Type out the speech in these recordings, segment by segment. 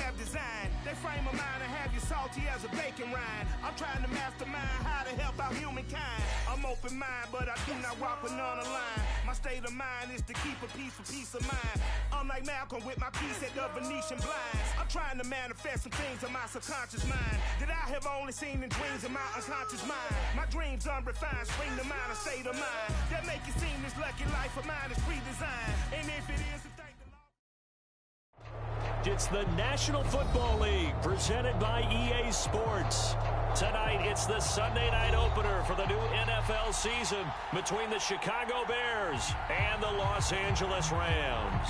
have design. They frame a mind and have you salty as a bacon rind. I'm trying to mastermind how to help out humankind. I'm open mind, but I do not walk with none aligned. My state of mind is to keep a peace for peace of mind. I'm like Malcolm with my piece at the Venetian blinds. I'm trying to manifest some things in my subconscious mind that I have only seen in dreams in my unconscious mind. My dreams unrefined, spring to mind, a state of mind that make it seem this lucky life of mine is pre-designed. And if it is, to thank the Lord. It's the National Football League presented by EA Sports. Tonight, it's the Sunday night opener for the new NFL season between the Chicago Bears and the Los Angeles Rams.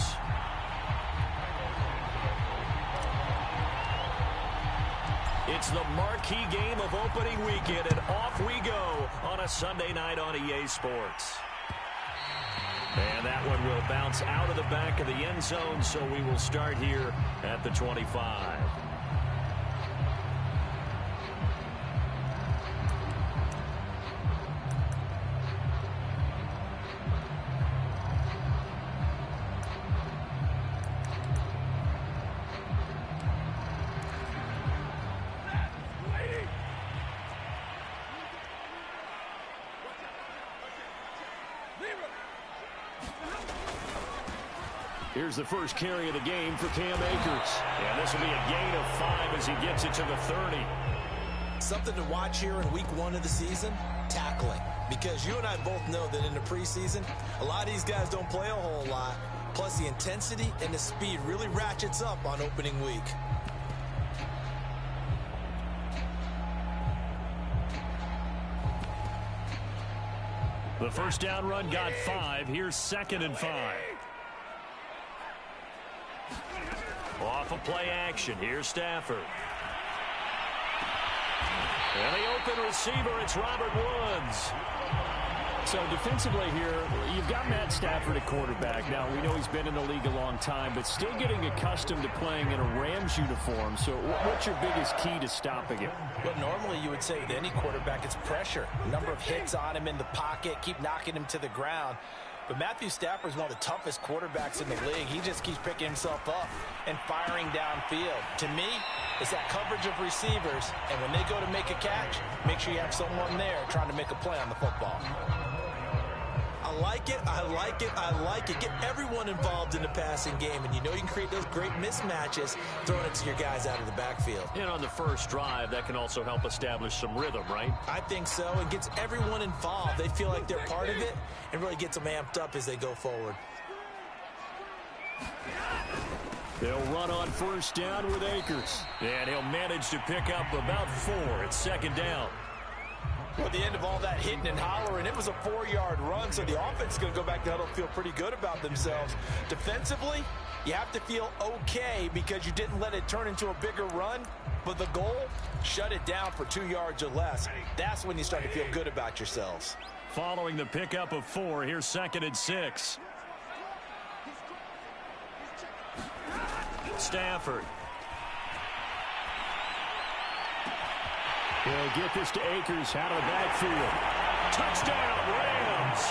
It's the marquee game of opening weekend, and off we go on a Sunday night on EA Sports. And that one will bounce out of the back of the end zone, so we will start here at the 25. Here's the first carry of the game for Cam Akers. And this will be a gain of 5 as he gets it to the 30. Something to watch here in week 1 of the season, tackling. Because you and I both know that in the preseason, a lot of these guys don't play a whole lot. Plus the intensity and the speed really ratchets up on opening week. The first down run got 5. Here's 2nd and 5. Off of play action. Here's Stafford. And the open receiver, it's Robert Woods. So defensively here, you've got Matt Stafford at quarterback. Now, we know he's been in the league a long time, but still getting accustomed to playing in a Rams uniform. So what's your biggest key to stopping him? Well, normally you would say with any quarterback, it's pressure. Number of hits on him in the pocket, keep knocking him to the ground. But Matthew Stafford is one of the toughest quarterbacks in the league. He just keeps picking himself up and firing downfield. To me, it's that coverage of receivers, and when they go to make a catch, make sure you have someone there trying to make a play on the football. I like it, I like it, I like it. Get everyone involved in the passing game, and you know you can create those great mismatches throwing it to your guys out of the backfield. And on the first drive, that can also help establish some rhythm, right? I think so. It gets everyone involved. They feel like they're part of it and really gets them amped up as they go forward. They'll run on first down with Akers. And he'll manage to pick up about 4 at 2nd down. Well, at the end of all that hitting and hollering, it was a 4-yard run, so the offense is going to go back to huddle, feel pretty good about themselves. Defensively, you have to feel okay because you didn't let it turn into a bigger run, but the goal, shut it down for 2 yards or less. That's when you start to feel good about yourselves. Following the pickup of 4, here's 2nd and 6. Stafford. He'll get this to Akers out of the backfield. Touchdown, Rams!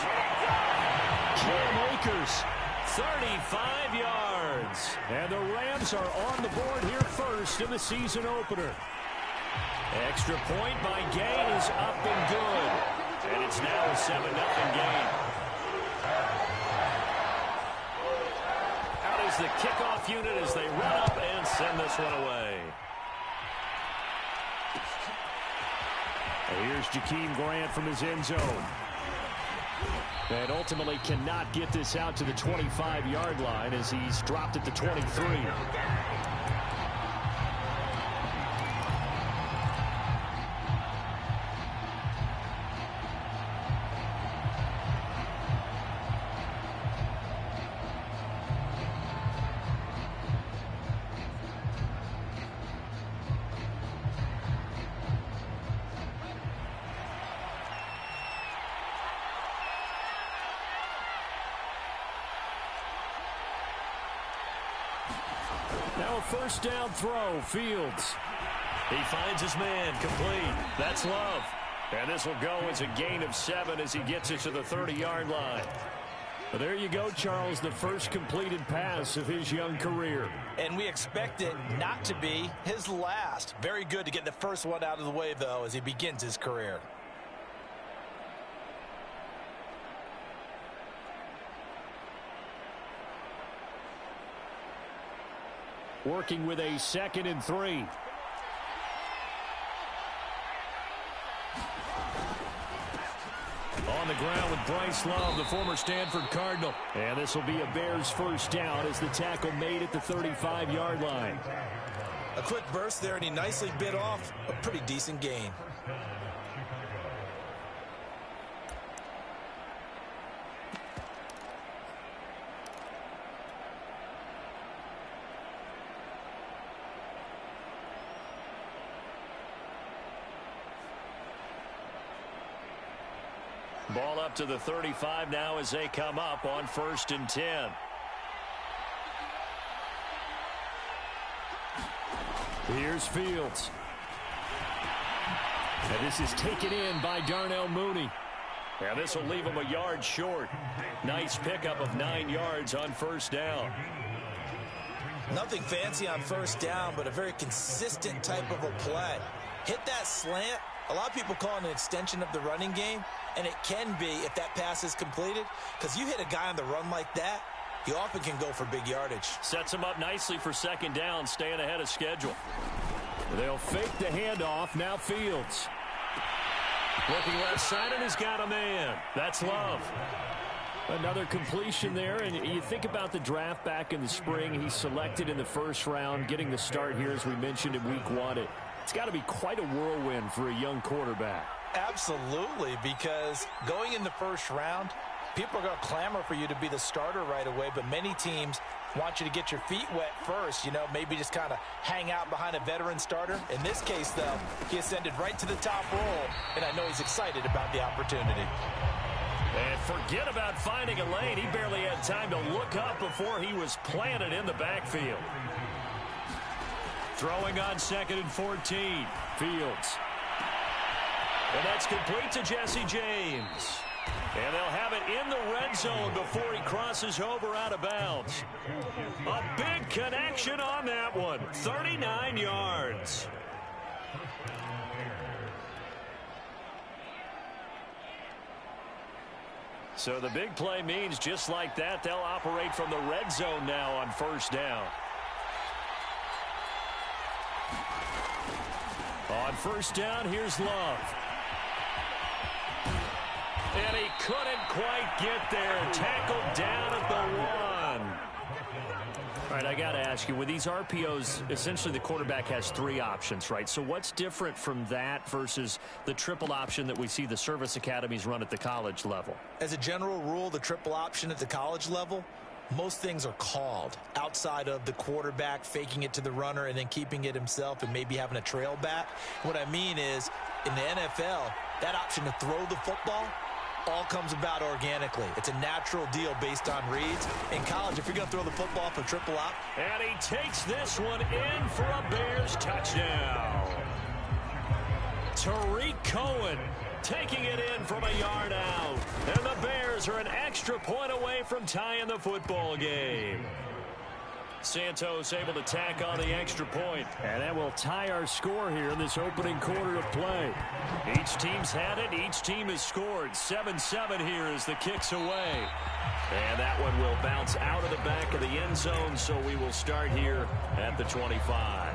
Cam Akers, 35 yards. and the Rams are on the board here first in the season opener. Extra point by Gay is up and good. And it's now a 7-0 game. Out is the kickoff unit as they run up and send this one away. Here's Jakeem Grant from his end zone. And ultimately cannot get this out to the 25-yard line as he's dropped at the 23. Now a first down throw, Fields. He finds his man, complete. That's Love. And this will go as a gain of 7 as he gets it to the 30-yard line. Well, there you go, Charles, the first completed pass of his young career. And we expect it not to be his last. Very good to get the first one out of the way, though, as he begins his career. Working with a 2nd and 3. On the ground with Bryce Love, the former Stanford Cardinal. And this will be a Bears first down as the tackle made at the 35-yard line. A quick burst there, and he nicely bit off a pretty decent gain. Ball up to the 35 now as they come up on 1st and 10. Here's Fields. And this is taken in by Darnell Mooney. And this will leave him a yard short. Nice pickup of 9 yards on 1st down. Nothing fancy on 1st down, but a very consistent type of a play. Hit that slant. A lot of people call it an extension of the running game, and it can be if that pass is completed, because you hit a guy on the run like that, he often can go for big yardage. Sets him up nicely for 2nd down, staying ahead of schedule. They'll fake the handoff. Now Fields. Looking left side, and he's got a man. That's Love. Another completion there, and you think about the draft back in the spring. He's selected in the 1st round, getting the start here, as we mentioned, in week 1. It's got to be quite a whirlwind for a young quarterback. Absolutely, because going in the 1st round, people are going to clamor for you to be the starter right away, but many teams want you to get your feet wet first, maybe just kind of hang out behind a veteran starter. In this case, though, he ascended right to the top role, and I know he's excited about the opportunity. And forget about finding a lane. He barely had time to look up before he was planted in the backfield. Throwing on 2nd and 14. Fields. And that's complete to Jesse James. And they'll have it in the red zone before he crosses over out of bounds. A big connection on that one. 39 yards. So the big play means just like that, they'll operate from the red zone now on 1st down. On 1st down, here's Love. And he couldn't quite get there. Tackled down at the 1. All right, I got to ask you, with these RPOs, essentially the quarterback has 3 options, right? So what's different from that versus the triple option that we see the service academies run at the college level? As a general rule, the triple option at the college level, most things are called outside of the quarterback faking it to the runner and then keeping it himself and maybe having a trail back. What I mean is, in the NFL, that option to throw the football all comes about organically. It's a natural deal based on reads. In college, if you're going to throw the football for triple op. And he takes this one in for a Bears touchdown. Tariq Cohen taking it in from a yard out. And the Bears are an extra point away from tying the football game. Santos able to tack on the extra point. And that will tie our score here in this opening quarter of play. Each team's had it. Each team has scored. 7-7 here as the kick's away. And that one will bounce out of the back of the end zone, so we will start here at the 25.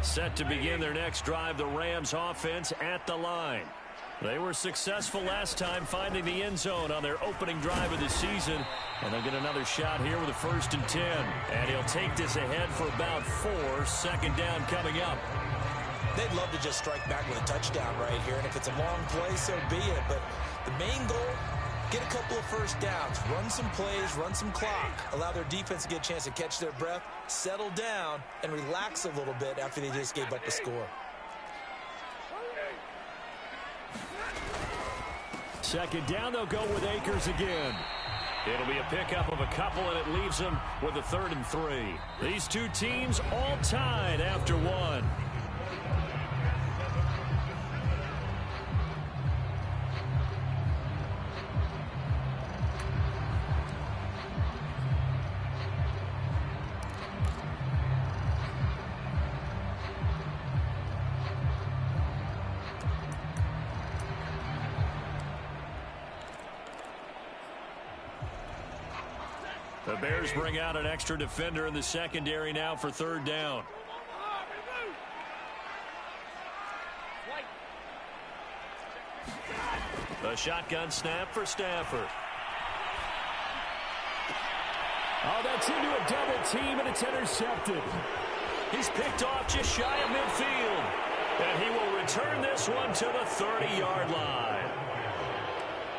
Set to begin their next drive, the Rams offense at the line. They were successful last time finding the end zone on their opening drive of the season. And they'll get another shot here with a 1st and 10. And he'll take this ahead for about 4. 2nd down coming up. They'd love to just strike back with a touchdown right here. And if it's a long play, so be it. But the main goal, get a couple of 1st downs. Run some plays, run some clock. Allow their defense to get a chance to catch their breath, settle down, and relax a little bit after they just gave up the score. 2nd down, they'll go with Akers again. It'll be a pickup of a couple, and it leaves them with a 3rd and 3. These two teams all tied after 1. The Bears bring out an extra defender in the secondary now for third down. A shotgun snap for Stafford. Oh, that's into a double team, and it's intercepted. He's picked off just shy of midfield. And he will return this one to the 30-yard line.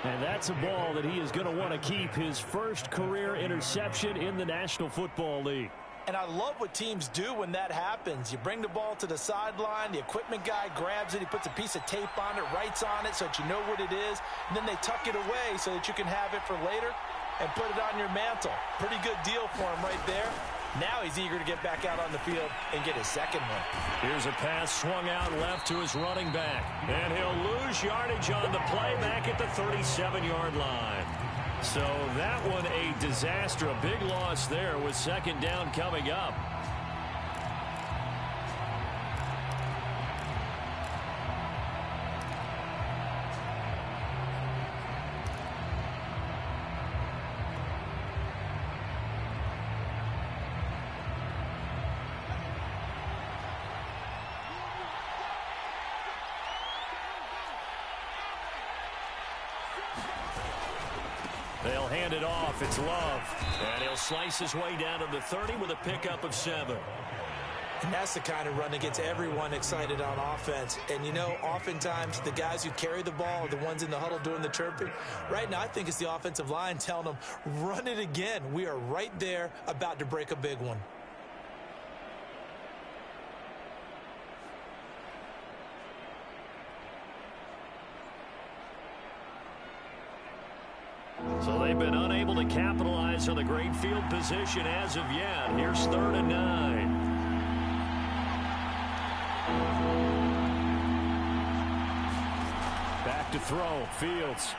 And that's a ball that he is going to want to keep, his first career interception in the National Football League. And I love what teams do when that happens. You bring the ball to the sideline, the equipment guy grabs it, he puts a piece of tape on it, writes on it so that you know what it is, and then they tuck it away so that you can have it for later and put it on your mantle. Pretty good deal for him right there. Now he's eager to get back out on the field and get his second one. Here's a pass swung out left to his running back. And he'll lose yardage on the play back at the 37-yard line. So that one a disaster. A big loss there with second down coming up. They'll hand it off. It's Love. And he'll slice his way down to the 30 with a pickup of 7. And that's the kind of run that gets everyone excited on offense. And, you know, oftentimes the guys who carry the ball are the ones in the huddle doing the chirping. Right now, I think it's the offensive line telling them, run it again. We are right there about to break a big one. So they've been unable to capitalize on the great field position as of yet. Here's 3rd and 9. Back to throw. Fields.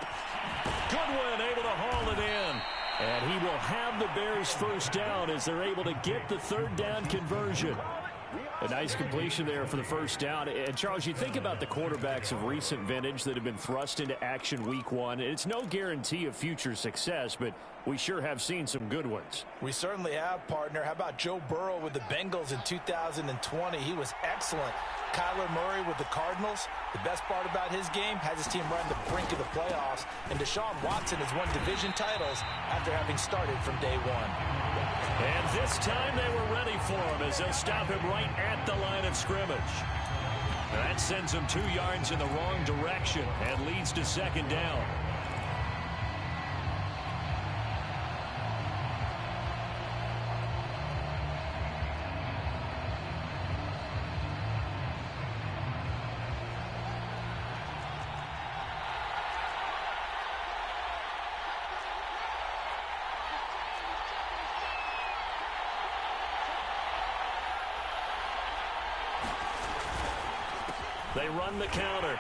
Goodwin able to haul it in. And he will have the Bears first down as they're able to get the 3rd down conversion. A nice completion there for the first down. And, Charles, you think about the quarterbacks of recent vintage that have been thrust into action week 1. It's no guarantee of future success, but we sure have seen some good ones. We certainly have, partner. How about Joe Burrow with the Bengals in 2020? He was excellent. Kyler Murray with the Cardinals. The best part about his game has his team right on the brink of the playoffs. And Deshaun Watson has won division titles after having started from day 1. And this time they were ready for him as they'll stop him right at the line of scrimmage. That sends him 2 yards in the wrong direction and leads to second down. They run the counter.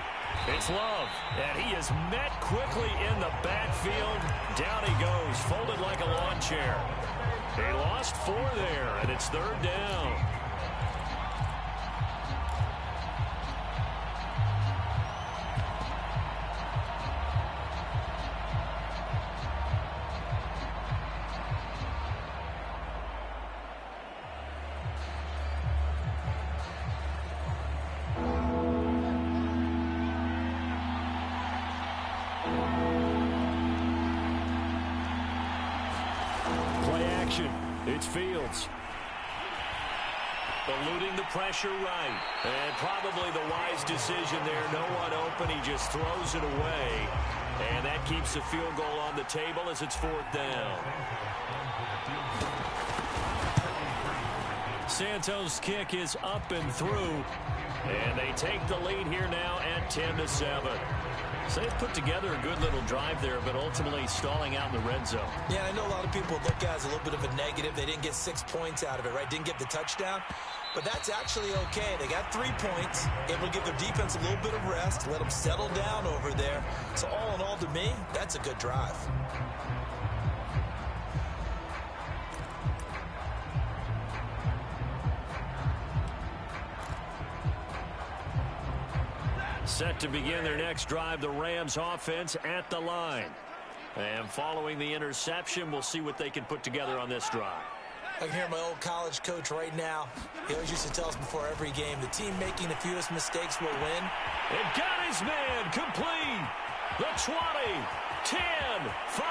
It's Love, and he is met quickly in the backfield. Down he goes, folded like a lawn chair. They lost 4 there, and it's 3rd down. It's Fields. Eluding the pressure right. And probably the wise decision there. No one open. He just throws it away. And that keeps the field goal on the table as it's 4th down. Santos' kick is up and through. And they take the lead here now at 10-7. So they've put together a good little drive there, but ultimately stalling out in the red zone. Yeah, I know a lot of people look at it as a little bit of a negative. They didn't get 6 points out of it, right? Didn't get the touchdown. But that's actually okay. They got 3 points, able to give their defense a little bit of rest, let them settle down over there. So all in all, to me, that's a good drive. Set to begin their next drive, the Rams offense at the line. And following the interception, we'll see what they can put together on this drive. I can hear my old college coach right now. He always used to tell us before every game, the team making the fewest mistakes will win. It got his man complete. The 20, 10, 5,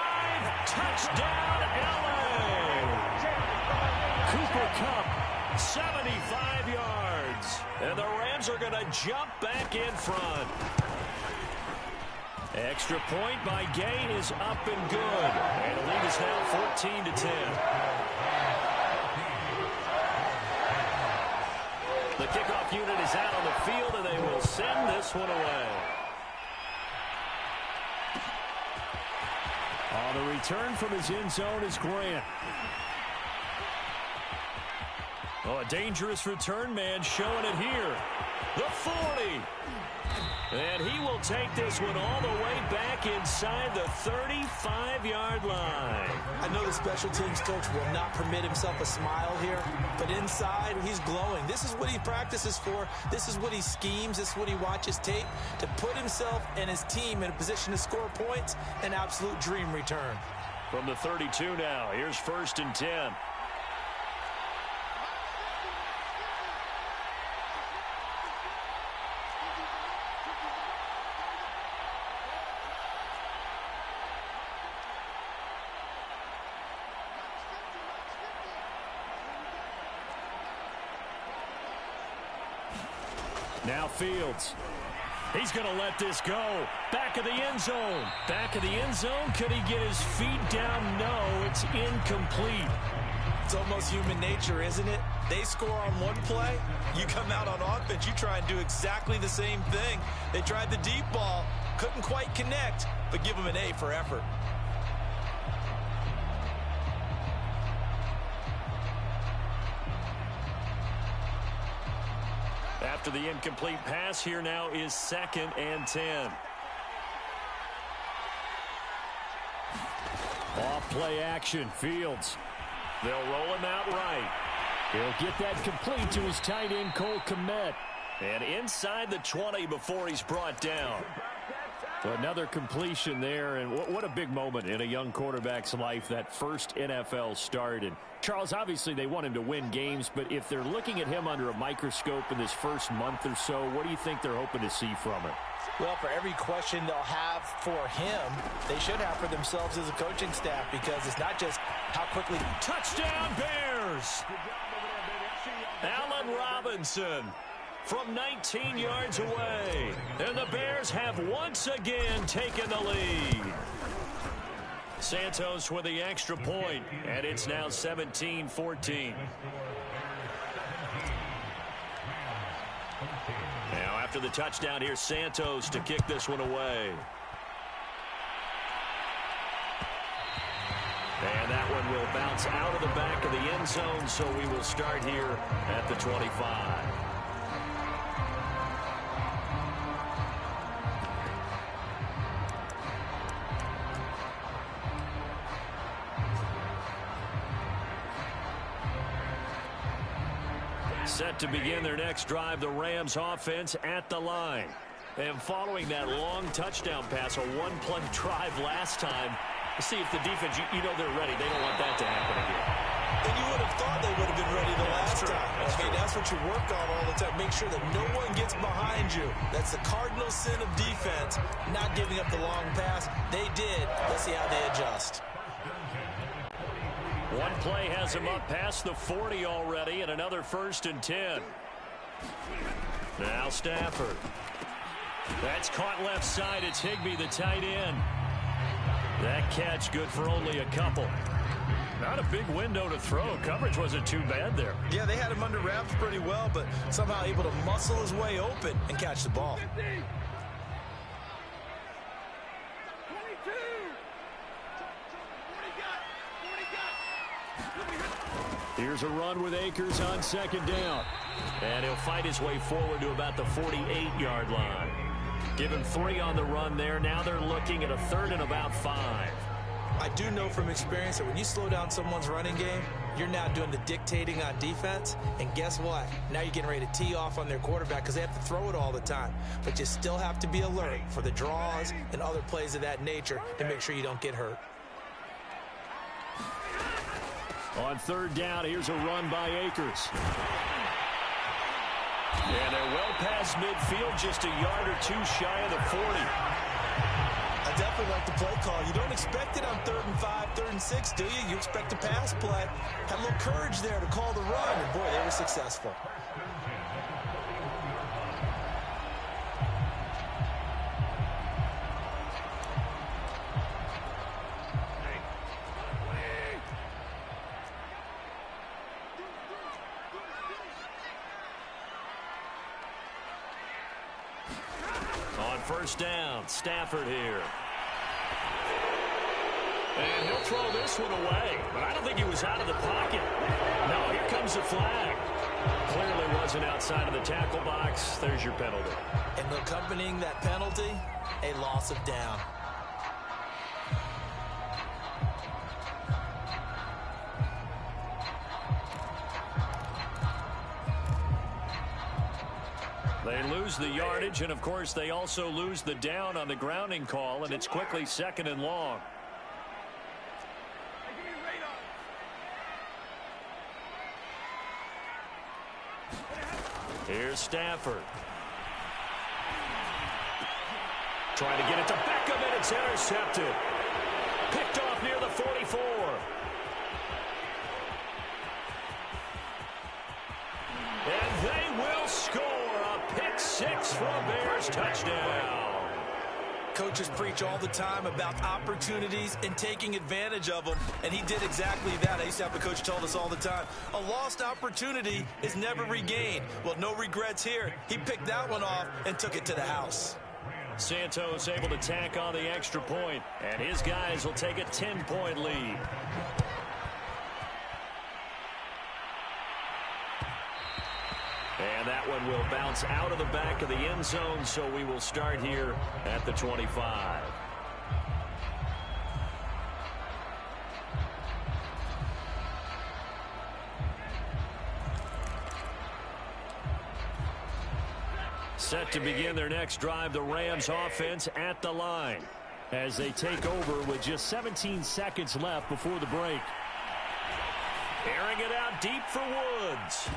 touchdown LA. Cooper Kupp, 75 yards. And the Rams are going to jump back in front. Extra point by Gay is up and good. And the lead is now 14-10. The kickoff unit is out on the field, and they will send this one away. On the return from his end zone is Grant. Oh, a dangerous return man showing it here. The 40. And he will take this one all the way back inside the 35-yard line. I know the special teams coach will not permit himself a smile here, but inside, he's glowing. This is what he practices for. This is what he schemes. This is what he watches tape to put himself and his team in a position to score points. An absolute dream return. From the 32 now, here's 1st and 10. Now Fields. He's going to let this go. Back of the end zone. Back of the end zone. Could he get his feet down? No, it's incomplete. It's almost human nature, isn't it? They score on one play. You come out on offense, you try and do exactly the same thing. They tried the deep ball. Couldn't quite connect, but give them an A for effort. After the incomplete pass, here now is 2nd and 10. Off play action, Fields. They'll roll him out right. He'll get that complete to his tight end, Cole Kmet. And inside the 20 before he's brought down. Another completion there, and what a big moment in a young quarterback's life, that first NFL start. And Charles, obviously they want him to win games, but if they're looking at him under a microscope in this first month or so, what do you think they're hoping to see from him? Well, for every question they'll have for him, they should have for themselves as a coaching staff, because it's not just how quickly. Touchdown Bears! Allen Robinson from 19 yards away. And the Bears have once again taken the lead. Santos with the extra point, and it's now 17-14. Now after the touchdown, here's Santos to kick this one away. And that one will bounce out of the back of the end zone, so we will start here at the 25. Set to begin their next drive, the Rams offense at the line. And following that long touchdown pass, a one-play drive last time, see if the defense, you know they're ready. They don't want that to happen again. And you would have thought they would have been ready the last time. That's what you work on all the time. Make sure that no one gets behind you. That's the cardinal sin of defense, not giving up the long pass. They did. Let's see how they adjust. One play has him up past the 40 already, and another 1st and 10. Now Stafford. That's caught left side. It's Higbee, the tight end. That catch good for only a couple. Not a big window to throw. Coverage wasn't too bad there. Yeah, they had him under wraps pretty well, but somehow able to muscle his way open and catch the ball. Here's a run with Akers on 2nd down. And he'll fight his way forward to about the 48-yard line. Give him 3 on the run there. Now they're looking at a 3rd and about 5. I do know from experience that when you slow down someone's running game, you're now doing the dictating on defense. And guess what? Now you're getting ready to tee off on their quarterback because they have to throw it all the time. But you still have to be alert for the draws and other plays of that nature to make sure you don't get hurt. On third down, here's a run by Akers. And they're well past midfield, just a yard or two shy of the 40. I definitely like the play call. You don't expect it on 3rd and 5, 3rd and 6, do you? You expect a pass play. Had a little courage there to call the run, and boy, they were successful. First down, Stafford here. And he'll throw this one away, but I don't think he was out of the pocket. No, here comes the flag. Clearly wasn't outside of the tackle box. There's your penalty. And accompanying that penalty, a loss of down. They lose the yardage, and of course they also lose the down on the grounding call, and it's quickly 2nd and long. Here's Stafford. Trying to get it to Beckham, and it's intercepted. Picked off near the 44. And they will score. Pick 6 for a Bears touchdown. Coaches preach all the time about opportunities and taking advantage of them, and he did exactly that. I used to have a coach tell us all the time, a lost opportunity is never regained. Well, no regrets here. He picked that one off and took it to the house. Santos able to tack on the extra point, and his guys will take a 10-point lead. And that one will bounce out of the back of the end zone, so we will start here at the 25. Set to begin their next drive, the Rams offense at the line as they take over with just 17 seconds left before the break. Airing it out deep for Woods.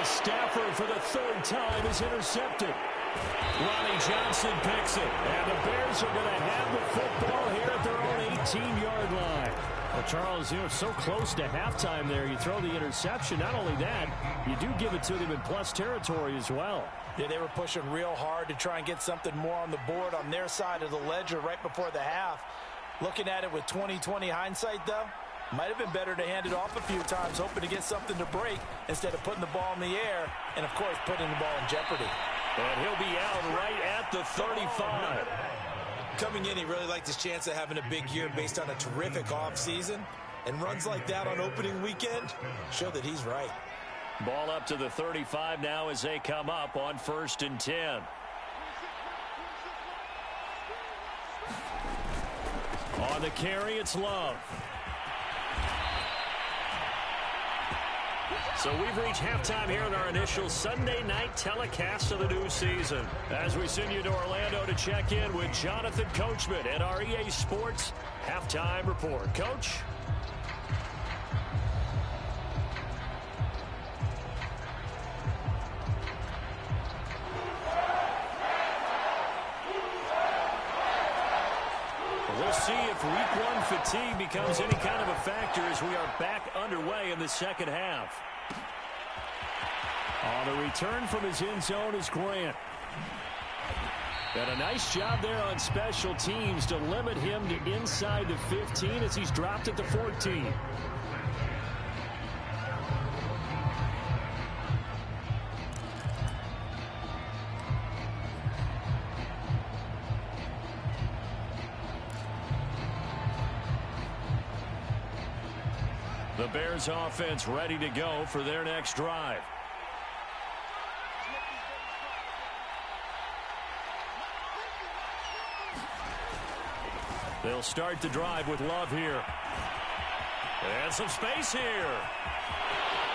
Stafford for the 3rd time is intercepted. Ronnie Johnson picks it. And the Bears are going to have the football here at their own 18-yard line. Well, Charles, so close to halftime there. You throw the interception. Not only that, you do give it to them in plus territory as well. Yeah, they were pushing real hard to try and get something more on the board on their side of the ledger right before the half. Looking at it with 20/20 hindsight, though, might have been better to hand it off a few times, hoping to get something to break instead of putting the ball in the air and, of course, putting the ball in jeopardy. And he'll be out right at the 35. Coming in, he really liked his chance of having a big year based on a terrific offseason. And runs like that on opening weekend show that he's right. Ball up to the 35 now as they come up on 1st and 10. On the carry, it's Love. So we've reached halftime here in our initial Sunday night telecast of the new season. As we send you to Orlando to check in with Jonathan Coachman at our EA Sports Halftime Report. Coach? We'll see if week 1 fatigue becomes any kind of a factor as we are back underway in the second half. On the return from his end zone is Grant. And a nice job there on special teams to limit him to inside the 15 as he's dropped at the 14. The Bears offense ready to go for their next drive. They'll start the drive with Love here. And some space here.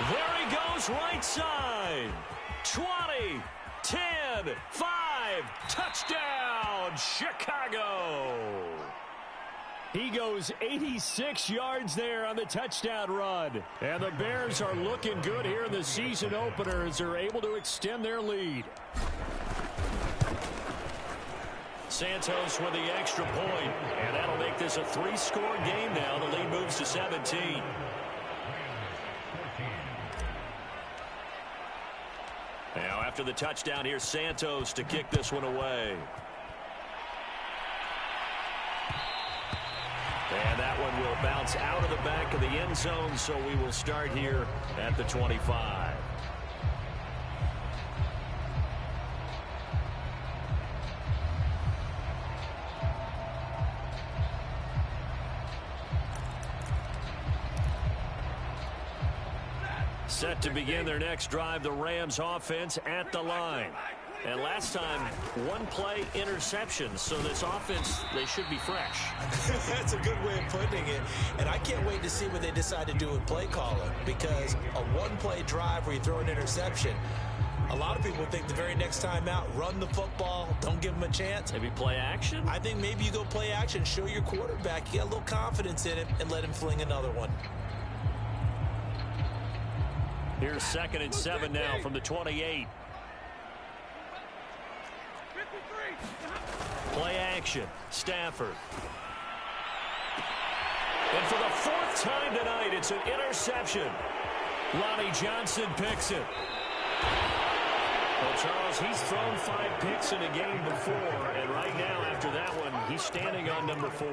There he goes, right side. 20, 10, 5, touchdown, Chicago. He goes 86 yards there on the touchdown run. And the Bears are looking good here in the season opener as they're able to extend their lead. Santos with the extra point, and that'll make this a 3-score game now. The lead moves to 17. Now after the touchdown, here's Santos to kick this one away. And that one will bounce out of the back of the end zone, so we will start here at the 25. Set to begin their next drive, the Rams offense at the line. And last time, one play interception. So this offense, they should be fresh. That's a good way of putting it. And I can't wait to see what they decide to do with play calling. Because a one-play drive where you throw an interception, a lot of people think the very next time out, run the football, don't give them a chance. Maybe play action? I think maybe you go play action, show your quarterback, you got a little confidence in him, and let him fling another one. Here's 2nd and 7 now from the 28. Play action. Stafford. And for the 4th time tonight, it's an interception. Lonnie Johnson picks it. Well, Charles, he's thrown 5 picks in a game before, and right now, after that one, he's standing on number 4.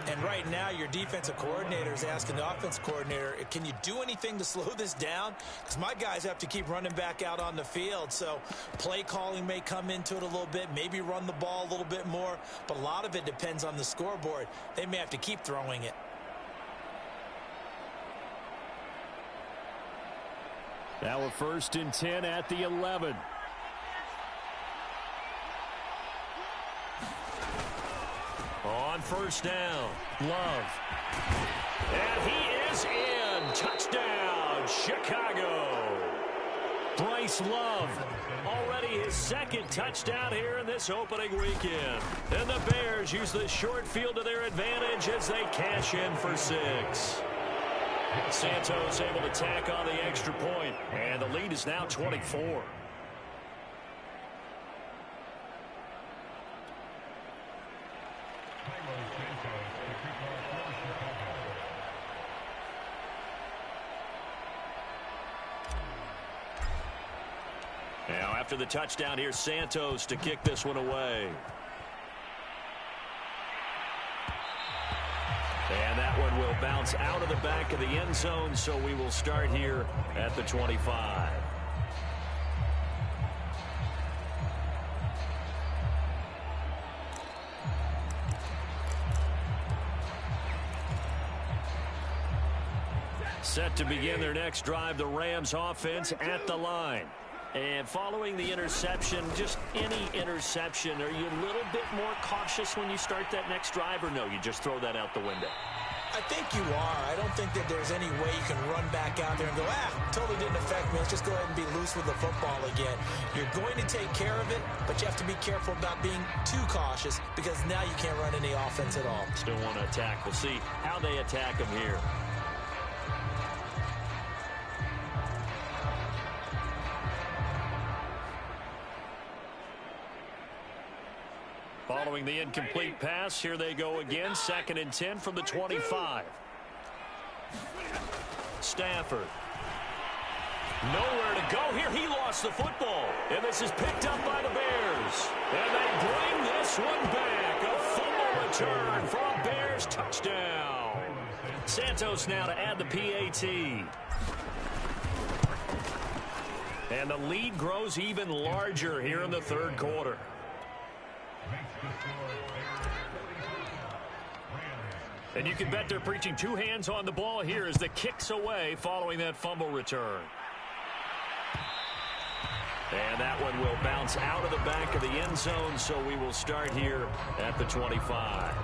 And right now, your defensive coordinator is asking the offensive coordinator, can you do anything to slow this down? Because my guys have to keep running back out on the field, so play calling may come into it a little bit, maybe run the ball a little bit more, but a lot of it depends on the scoreboard. They may have to keep throwing it. Now a 1st and 10 at the 11. On 1st down, Love. And he is in. Touchdown, Chicago. Bryce Love, already his 2nd touchdown here in this opening weekend. And the Bears use the short field to their advantage as they cash in for 6. Santos able to tack on the extra point, and the lead is now 24. Now after the touchdown, here's Santos to kick this one away. And that one will bounce out of the back of the end zone, so we will start here at the 25. Set to begin their next drive, the Rams offense at the line. And following the interception, just any interception, are you a little bit more cautious when you start that next drive, or no, you just throw that out the window? I think you are. I don't think that there's any way you can run back out there and go, totally didn't affect me. Let's just go ahead and be loose with the football again. You're going to take care of it, but you have to be careful about being too cautious because now you can't run any offense at all. Still want to attack. We'll see how they attack them here. Following the incomplete pass, here they go again. 2nd and 10 from the 25. Stafford. Nowhere to go here. He lost the football. And this is picked up by the Bears. And they bring this one back. A fumble return for a Bears touchdown. Santos now to add the PAT. And the lead grows even larger here in the 3rd quarter. And you can bet they're preaching 2 hands on the ball here as the kick's away following that fumble return. And that one will bounce out of the back of the end zone, so we will start here at the 25.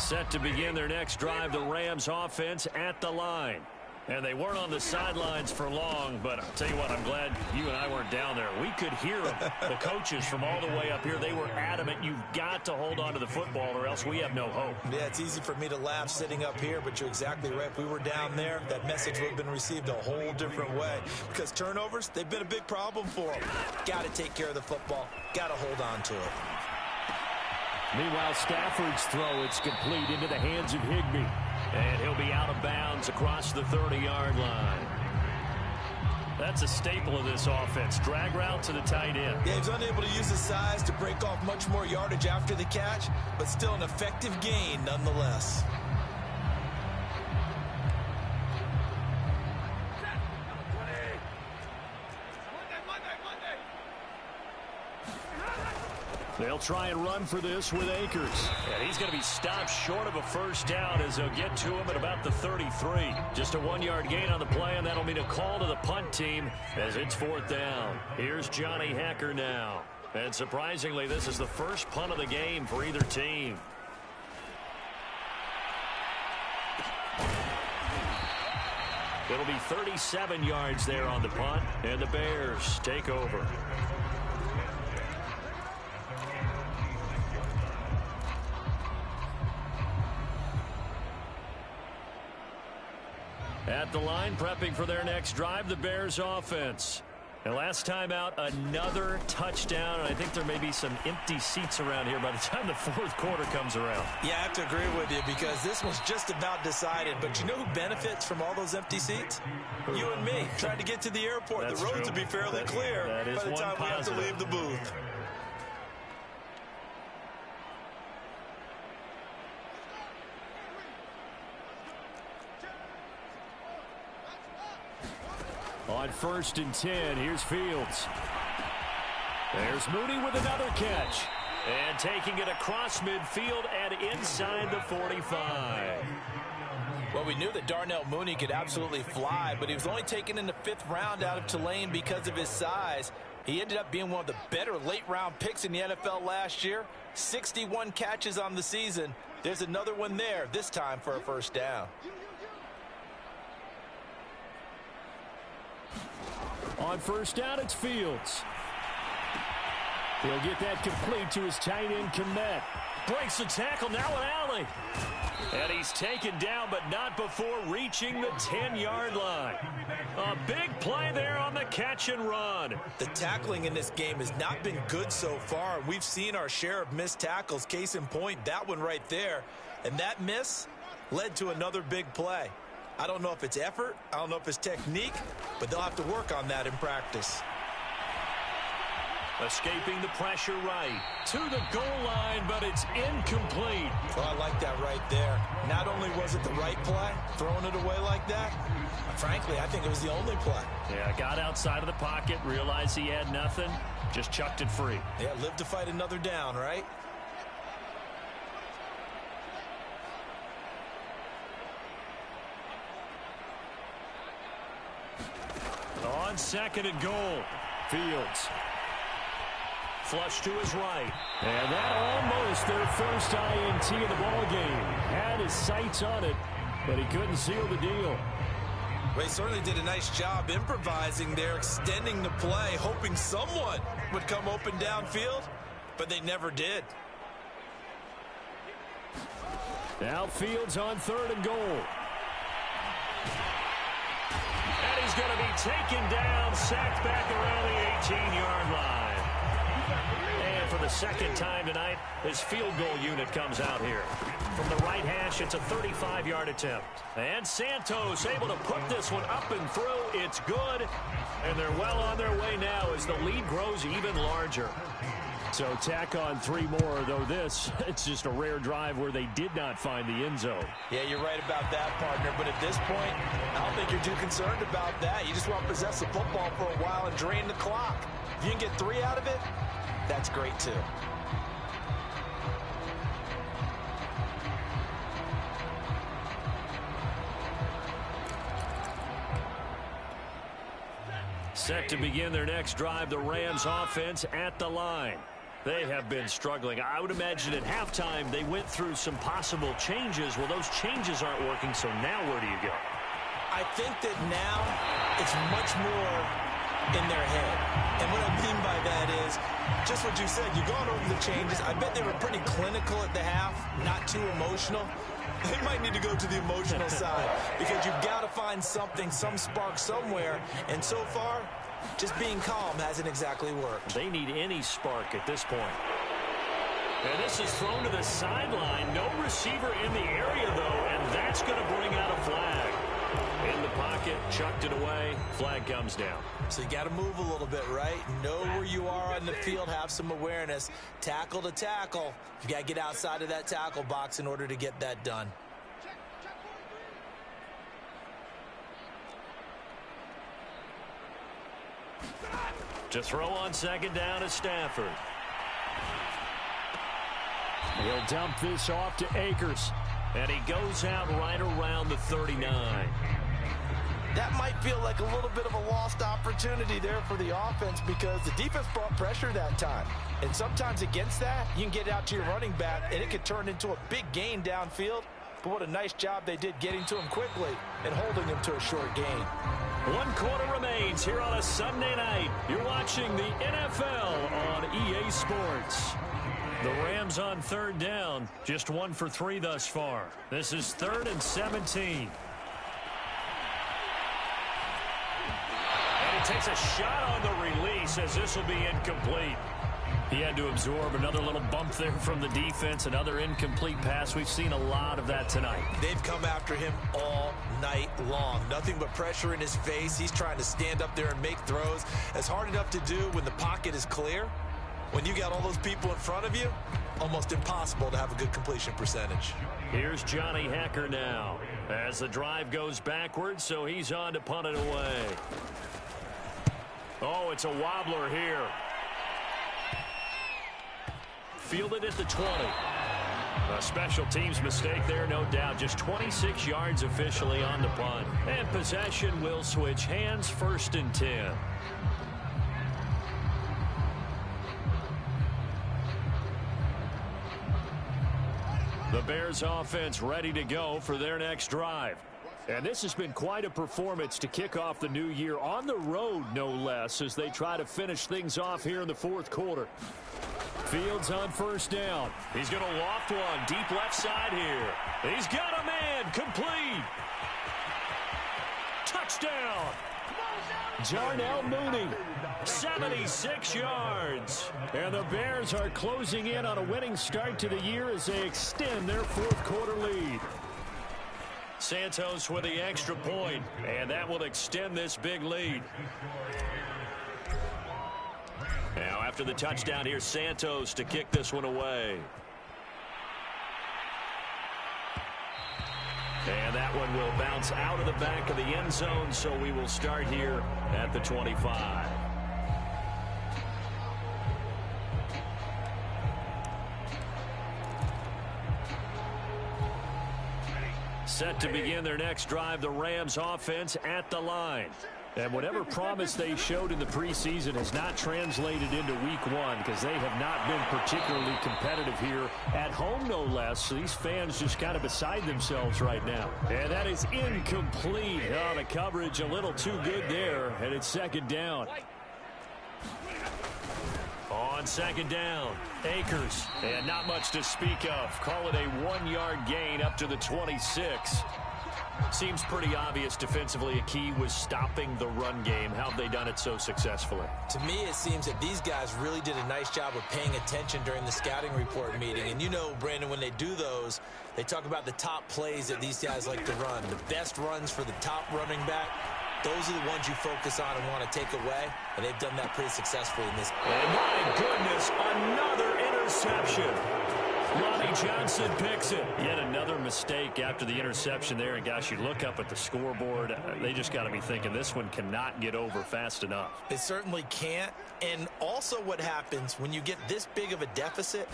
Set to begin their next drive, the Rams offense at the line. And they weren't on the sidelines for long, but I'll tell you what, I'm glad you and I weren't down there. We could hear them, the coaches from all the way up here. They were adamant, you've got to hold on to the football or else we have no hope. Yeah, it's easy for me to laugh sitting up here, but you're exactly right. If we were down there, that message would have been received a whole different way. Because turnovers, they've been a big problem for them. Got to take care of the football. Got to hold on to it. Meanwhile, Stafford's throw, it's complete into the hands of Higbee. And he'll be out of bounds across the 30-yard line. That's a staple of this offense. Drag route to the tight end. Yeah, he's unable to use his size to break off much more yardage after the catch, but still an effective gain nonetheless. They'll try and run for this with Akers. And he's going to be stopped short of a first down as they'll get to him at about the 33. Just a 1-yard gain on the play, and that'll mean a call to the punt team as it's 4th down. Here's Johnny Hekker now. And surprisingly, this is the first punt of the game for either team. It'll be 37 yards there on the punt, and the Bears take over. At the line, prepping for their next drive, the Bears offense. And last time out, another touchdown, and I think there may be some empty seats around here by the time the 4th quarter comes around. Yeah, I have to agree with you because this one's just about decided. But you know who benefits from all those empty seats? You and me, trying to get to the airport. That's the roads true. will be fairly clear by the time we have to leave the booth. On 1st and 10, here's Fields. There's Mooney with another catch. And taking it across midfield and inside the 45. Well, we knew that Darnell Mooney could absolutely fly, but he was only taken in the 5th round out of Tulane because of his size. He ended up being one of the better late-round picks in the NFL last year. 61 catches on the season. There's another one there, this time for a first down. On 1st down, it's Fields. He'll get that complete to his tight end, Kmet. Breaks the tackle, now an alley. And he's taken down, but not before reaching the 10-yard line. A big play there on the catch and run. The tackling in this game has not been good so far. We've seen our share of missed tackles. Case in point, that one right there. And that miss led to another big play. I don't know if it's effort, I don't know if it's technique, but they'll have to work on that in practice. Escaping the pressure right to the goal line, but it's incomplete. Well, I like that right there. Not only was it the right play, throwing it away like that, frankly, I think it was the only play. Yeah, got outside of the pocket, realized he had nothing, just chucked it free. Yeah, live to fight another down, right? On 2nd and goal, Fields. Flush to his right. And that almost their first INT of the ball game. Had his sights on it, but he couldn't seal the deal. Well, he certainly did a nice job improvising there, extending the play, hoping someone would come open downfield, but they never did. Now Fields on 3rd and goal. And he's going to be taken down, sacked back around the 18-yard line. And for the 2nd time tonight, his field goal unit comes out here. From the right hash, it's a 35-yard attempt. And Santos able to put this one up and through. It's good. And they're well on their way now as the lead grows even larger. So tack on 3 more, though this, it's just a rare drive where they did not find the end zone. Yeah, you're right about that, partner. But at this point, I don't think you're too concerned about that. You just want to possess the football for a while and drain the clock. If you can get 3 out of it, that's great too. Set to begin their next drive, the Rams offense at the line. They have been struggling. I would imagine at halftime they went through some possible changes. Well, those changes aren't working, so now where do you go? I think that now it's much more in their head. And what I mean by that is just what you said. You've gone over the changes. I bet they were pretty clinical at the half, not too emotional. They might need to go to the emotional side because you've got to find something, some spark somewhere. And so far, just being calm hasn't exactly worked. They need any spark at this point. And this is thrown to the sideline. No receiver in the area, though, and that's going to bring out a flag. In the pocket, chucked it away, flag comes down. So you got to move a little bit, right? Know where you are on the field, have some awareness. Tackle to tackle. You got to get outside of that tackle box in order to get that done. To throw on second down is Stafford. He'll dump this off to Akers. And he goes out right around the 39. That might feel like a little bit of a lost opportunity there for the offense because the defense brought pressure that time. And sometimes against that, you can get out to your running back, and it could turn into a big gain downfield. But what a nice job they did getting to him quickly and holding him to a short gain. 1 quarter remains here on a Sunday night. You're watching the NFL on EA Sports. The Rams on third down, just 1 for 3 thus far. This is 3rd and 17. And he takes a shot on the release as this will be incomplete. He had to absorb another little bump there from the defense, another incomplete pass. We've seen a lot of that tonight. They've come after him all night long. Nothing but pressure in his face. He's trying to stand up there and make throws. It's hard enough to do when the pocket is clear. When you got all those people in front of you, almost impossible to have a good completion percentage. Here's Johnny Hacker now as the drive goes backwards, so he's on to punt it away. Oh, it's a wobbler here. Fielded at the 20. A special teams mistake there, no doubt. Just 26 yards officially on the punt. And possession will switch hands, 1st and 10. The Bears offense ready to go for their next drive. And this has been quite a performance to kick off the new year on the road, no less, as they try to finish things off here in the 4th quarter. Fields on 1st down. He's going to loft one deep left side here. He's got a man complete. Touchdown. Jarnell Mooney, 76 yards. And the Bears are closing in on a winning start to the year as they extend their 4th quarter lead. Santos with the extra point, and that will extend this big lead. Now after the touchdown, here's Santos to kick this one away. And that one will bounce out of the back of the end zone, so we will start here at the 25. Set to begin their next drive, the Rams offense at the line. And whatever promise they showed in the preseason has not translated into week 1 because they have not been particularly competitive here at home, no less. So these fans just kind of beside themselves right now. And that is incomplete. Oh, the coverage a little too good there, and it's 2nd down. On 2nd down, Akers, and not much to speak of. Call it a 1-yard gain up to the 26. Seems pretty obvious defensively a key was stopping the run game. How have they done it so successfully? To me, it seems that these guys really did a nice job of paying attention during the scouting report meeting. And you know, Brandon, when they do those, they talk about the top plays that these guys like to run. The best runs for the top running back, those are the ones you focus on and want to take away. And they've done that pretty successfully in this. And my goodness, another interception. Ronnie Johnson picks it. Yet another mistake after the interception there. And, gosh, you look up at the scoreboard, they just got to be thinking this one cannot get over fast enough. It certainly can't. And also what happens when you get this big of a deficit,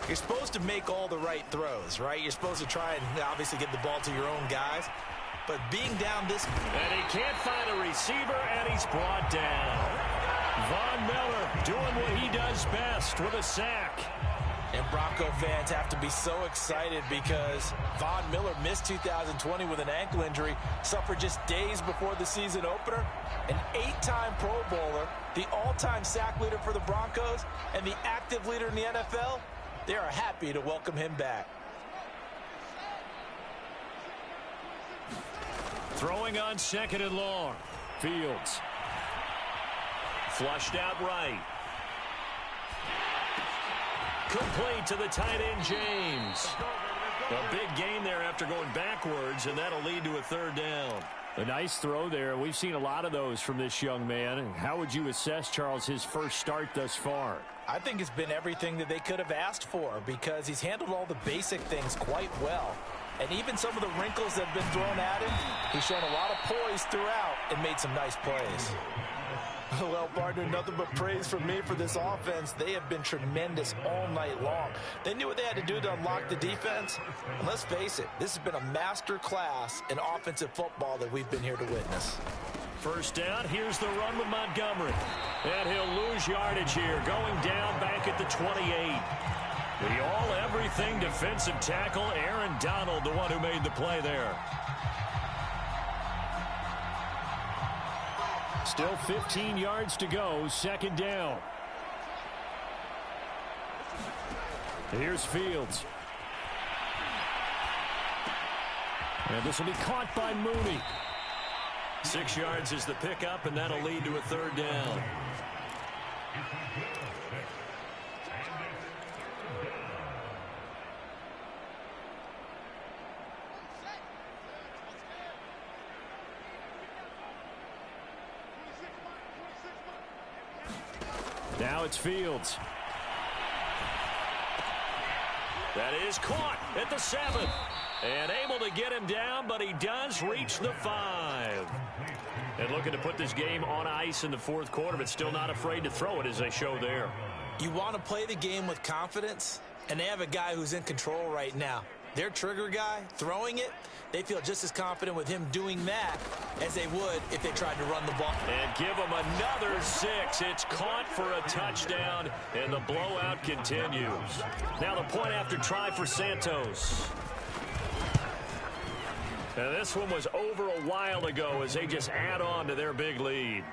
you're supposed to make all the right throws, right? You're supposed to try and obviously get the ball to your own guys. But being down this... And he can't find a receiver, and he's brought down. Von Miller doing what he does best with a sack. And Bronco fans have to be so excited because Von Miller missed 2020 with an ankle injury, suffered just days before the season opener. An 8-time Pro Bowler, the all-time sack leader for the Broncos, and the active leader in the NFL. They are happy to welcome him back. Throwing on 2nd and long. Fields. Flushed out right. Complete to the tight end, James. A big gain there after going backwards, and that'll lead to a 3rd down. A nice throw there. We've seen a lot of those from this young man. How would you assess, Charles, his first start thus far? I think it's been everything that they could have asked for because he's handled all the basic things quite well. And even some of the wrinkles that have been thrown at him, he's shown a lot of poise throughout and made some nice plays. Well, partner, nothing but praise from me for this offense. They have been tremendous all night long. They knew what they had to do to unlock the defense. And let's face it, this has been a master class in offensive football that we've been here to witness. First down, here's the run with Montgomery. And he'll lose yardage here, going down back at the 28. The all-everything defensive tackle, Aaron Donald, the one who made the play there. Still 15 yards to go, 2nd down. Here's Fields. And this will be caught by Mooney. 6 yards is the pickup, and that'll lead to a 3rd down. Now it's Fields. That is caught at the 7th. And able to get him down, but he does reach the 5. And looking to put this game on ice in the 4th quarter, but still not afraid to throw it as they show there. You want to play the game with confidence, and they have a guy who's in control right now. Their trigger guy, throwing it, they feel just as confident with him doing that as they would if they tried to run the ball. And give him another 6. It's caught for a touchdown, and the blowout continues. Now the point after try for Santos. And this one was over a while ago as they just add on to their big lead.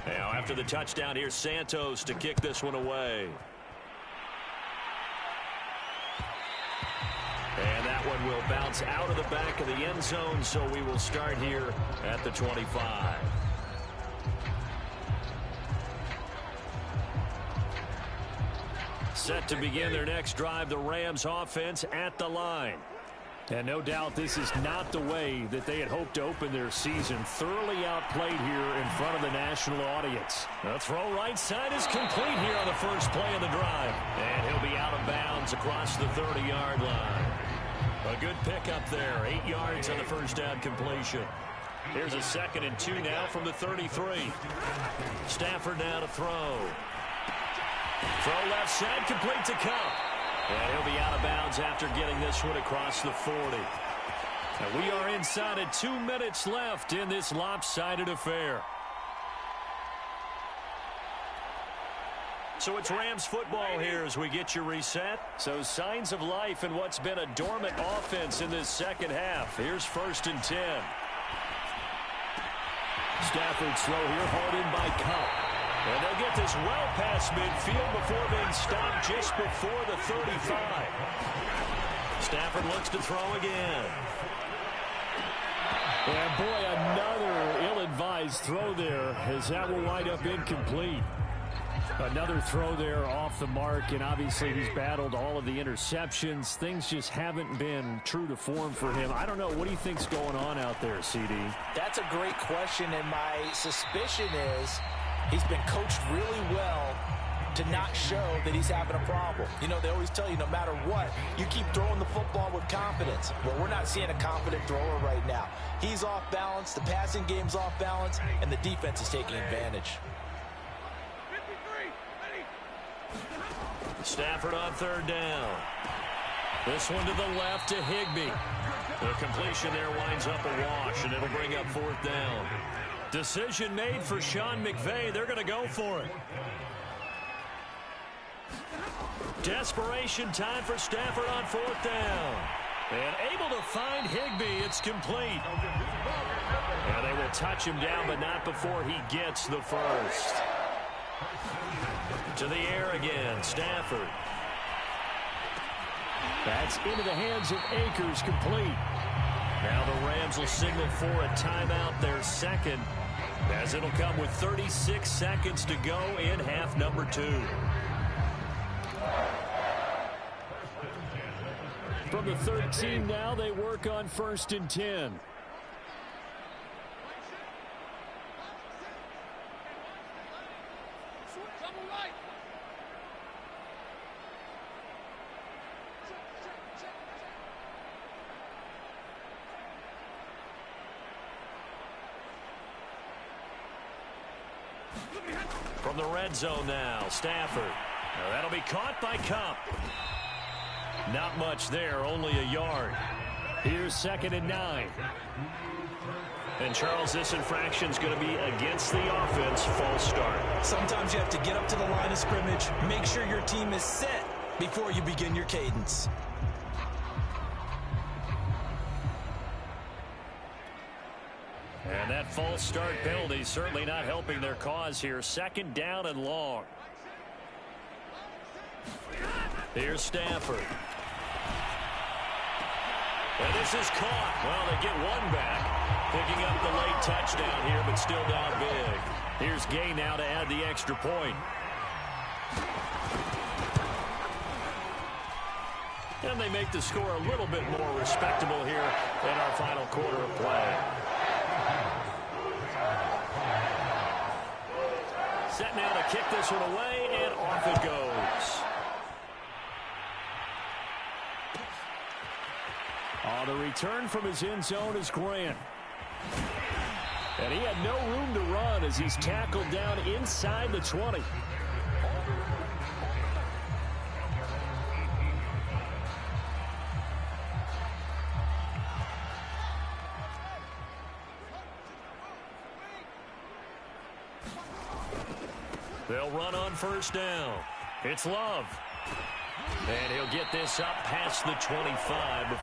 Now after the touchdown, here's Santos to kick this one away. And that one will bounce out of the back of the end zone, so we will start here at the 25. Set to begin their next drive, the Rams offense at the line. And no doubt this is not the way that they had hoped to open their season. Thoroughly outplayed here in front of the national audience. The throw right side is complete here on the first play of the drive. And he'll be out of bounds across the 30-yard line. A good pickup there. 8 yards on the first down completion. Here's a 2nd and 2 now from the 33. Stafford now to throw. Throw left side, complete to Cup. And he'll be out of bounds after getting this one across the 40. And we are inside of 2 minutes left in this lopsided affair. So it's Rams football here as we get you reset. So signs of life in what's been a dormant offense in this second half. Here's 1st and 10. Stafford's throw here, hauled in by Cup. And they'll get this well past midfield before being stopped just before the 35. Stafford looks to throw again. And boy, another ill-advised throw there as that will wind up incomplete. Another throw there off the mark, and obviously he's battled all of the interceptions. Things just haven't been true to form for him. I don't know. What do you think's going on out there, CD? That's a great question, and my suspicion is he's been coached really well to not show that he's having a problem. You know, they always tell you no matter what, you keep throwing the football with confidence. Well, we're not seeing a confident thrower right now. He's off balance, the passing game's off balance, and the defense is taking advantage. Stafford on 3rd down. This one to the left to Higbee. The completion there winds up a wash, and it'll bring up fourth down. Decision made for Sean McVay. They're going to go for it. Desperation time for Stafford on fourth down. And able to find Higbee. It's complete. And they will touch him down, but not before he gets the first. To the air again, Stafford. That's into the hands of Akers, complete. Now the Rams will signal for a timeout, their second, as it'll come with 36 seconds to go in half number 2. From the 13 now, they work on 1st and 10. From the red zone now, Stafford. Now that'll be caught by Kupp. Not much there, only a yard. Here's 2nd and 9. And, Charles, this infraction's going to be against the offense. False start. Sometimes you have to get up to the line of scrimmage, make sure your team is set before you begin your cadence. And that false start penalty certainly not helping their cause here. 2nd down and long. Here's Stafford. And this is caught. Well, they get one back. Picking up the late touchdown here, but still down big. Here's Gay now to add the extra point. And they make the score a little bit more respectable here in our final quarter of play. Set now to kick this one away, and off it goes. On the return from his end zone is Grant. And he had no room to run as he's tackled down inside the 20. They'll run on 1st down. It's Love. And he'll get this up past the 25.